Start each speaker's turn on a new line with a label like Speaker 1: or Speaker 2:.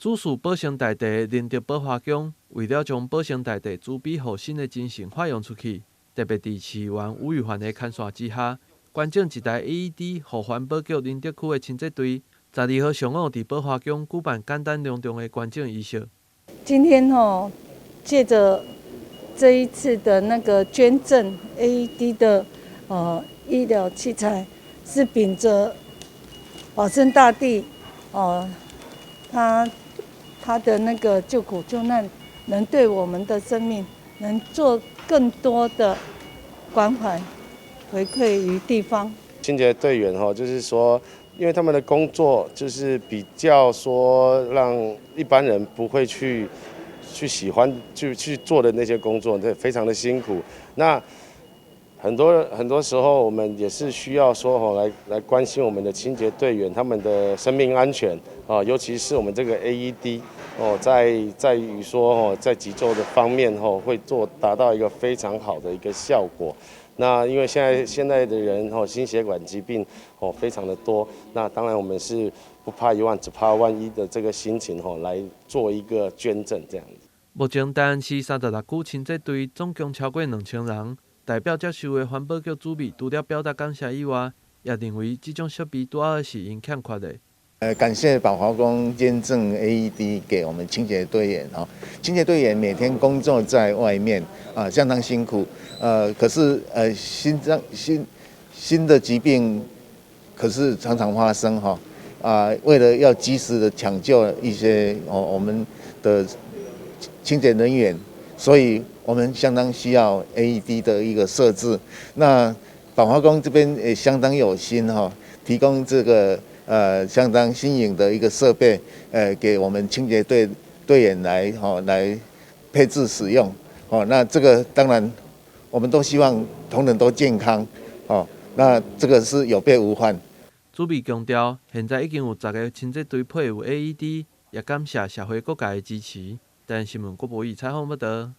Speaker 1: 主事保生大帝仁德保华宫为了将保生大帝慈悲护生的精神发扬出去，特别伫市议员吴玉环的牵线之下，捐赠一台 AED 予环保局仁德区的清洁队。12号上午伫保华宫举办简单隆重的捐赠仪式。
Speaker 2: 今天借着这一次的那个捐赠 AED 的医疗器材，是秉着保生大帝他的那个救苦救难，能对我们的生命能做更多的关怀回馈于地方。
Speaker 3: 清洁队员就是说，因为他们的工作就是比较说让一般人不会去喜欢去做的那些工作，对，非常的辛苦。那很多时候，我们也是需要说来关心我们的清洁队员他们的生命安全尤其是我们这个 AED 在于说在急救的方面会达到一个非常好的一个效果。那因为现在的人心血管疾病非常的多，那当然我们是不怕一万只怕万一的这个心情来做一个捐赠这样子。
Speaker 1: 目前台南市36区清洁队总共超过2000人。代表接受的环保局主秘除了表达感谢以外，也认为这种设备主要是因欠缺的。
Speaker 4: 感谢保华宫捐赠 AED 给我们清洁队员清洁队员每天工作在外面相当辛苦可是新的疾病可是常常发生为了要及时的抢救一些我们的清洁人员，所以我们相当需要 AED 的一个设置。那保华宫这边也相当有心提供这个相当新颖的一个设备给我们清洁队员来配置使用那这个当然我们都希望同仁都健康那这个是有备无患。
Speaker 1: 主秘强调，现在已经有10个清洁队配有 AED， 也感谢社会各界的支持。台南新闻郭博义采访报道。